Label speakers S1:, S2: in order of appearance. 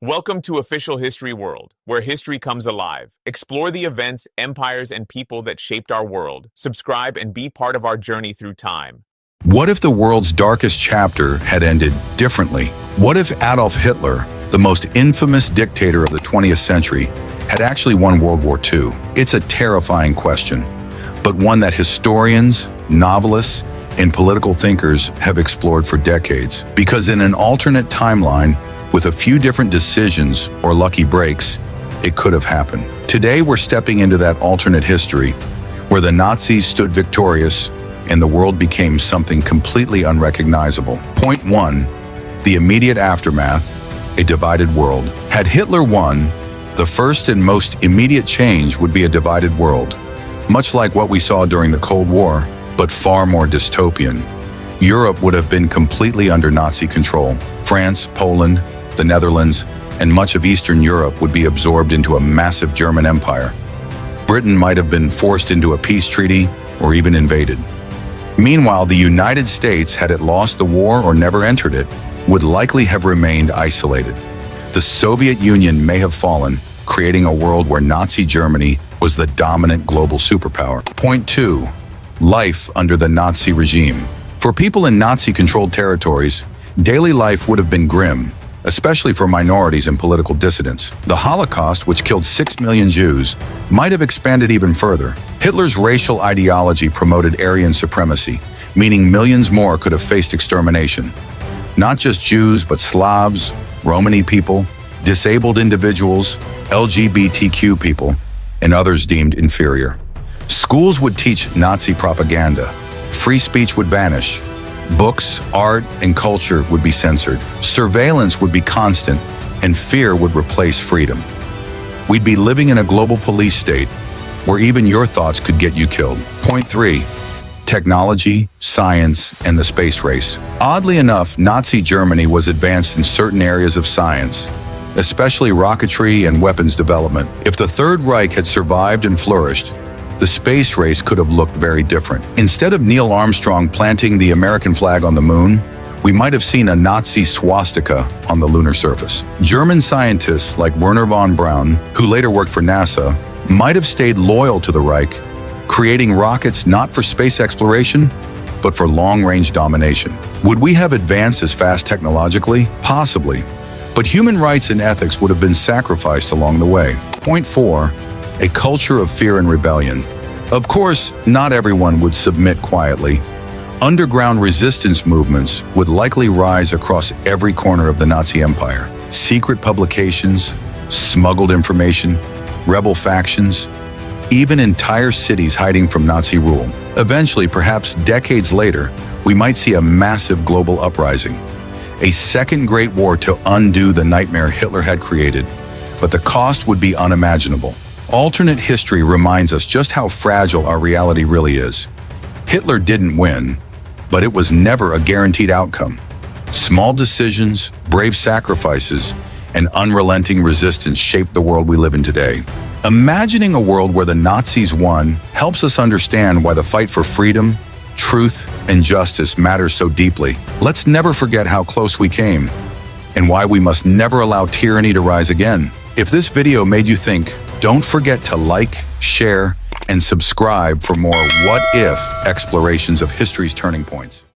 S1: Welcome to Official History World, where history comes alive. Explore the events, empires, and people that shaped our world. Subscribe and be part of our journey through time.
S2: What if the world's darkest chapter had ended differently? What if Adolf Hitler, the most infamous dictator of the 20th century, had actually won World War II? It's a terrifying question, but one that historians, novelists, and political thinkers have explored for decades. Because in an alternate timeline, with a few different decisions or lucky breaks, it could have happened. Today, we're stepping into that alternate history, where the Nazis stood victorious and the world became something completely unrecognizable. Point 1. The immediate aftermath, a divided world. Had Hitler won, the first and most immediate change would be a divided world, much like what we saw during the Cold War, but far more dystopian. Europe would have been completely under Nazi control. France, Poland, the Netherlands, and much of Eastern Europe would be absorbed into a massive German empire. Britain might have been forced into a peace treaty or even invaded. Meanwhile, the United States, had it lost the war or never entered it, would likely have remained isolated. The Soviet Union may have fallen, creating a world where Nazi Germany was the dominant global superpower. Point 2. Life under the Nazi regime. For people in Nazi-controlled territories, daily life would have been grim, especially for minorities and political dissidents. The Holocaust, which killed 6 million Jews, might have expanded even further. Hitler's racial ideology promoted Aryan supremacy, meaning millions more could have faced extermination. Not just Jews, but Slavs, Romani people, disabled individuals, LGBTQ people, and others deemed inferior. Schools would teach Nazi propaganda. Free speech would vanish. Books, art, and culture would be censored. Surveillance would be constant, and fear would replace freedom. We'd be living in a global police state where even your thoughts could get you killed. Point 3. Technology, science, and the space race. Oddly enough, Nazi Germany was advanced in certain areas of science, especially rocketry and weapons development. If the Third Reich had survived and flourished, the space race could have looked very different. Instead of Neil Armstrong planting the American flag on the moon, we might have seen a Nazi swastika on the lunar surface. German scientists like Werner von Braun, who later worked for NASA, might have stayed loyal to the Reich, creating rockets not for space exploration, but for long-range domination. Would we have advanced as fast technologically? Possibly, but human rights and ethics would have been sacrificed along the way. Point 4. A culture of fear and rebellion. Of course, not everyone would submit quietly. Underground resistance movements would likely rise across every corner of the Nazi Empire. Secret publications, smuggled information, rebel factions, even entire cities hiding from Nazi rule. Eventually, perhaps decades later, we might see a massive global uprising. A second Great War to undo the nightmare Hitler had created, but the cost would be unimaginable. Alternate history reminds us just how fragile our reality really is. Hitler didn't win, but it was never a guaranteed outcome. Small decisions, brave sacrifices, and unrelenting resistance shaped the world we live in today. Imagining a world where the Nazis won helps us understand why the fight for freedom, truth, and justice matters so deeply. Let's never forget how close we came, and why we must never allow tyranny to rise again. If this video made you think, don't forget to like, share, and subscribe for more what-if explorations of history's turning points.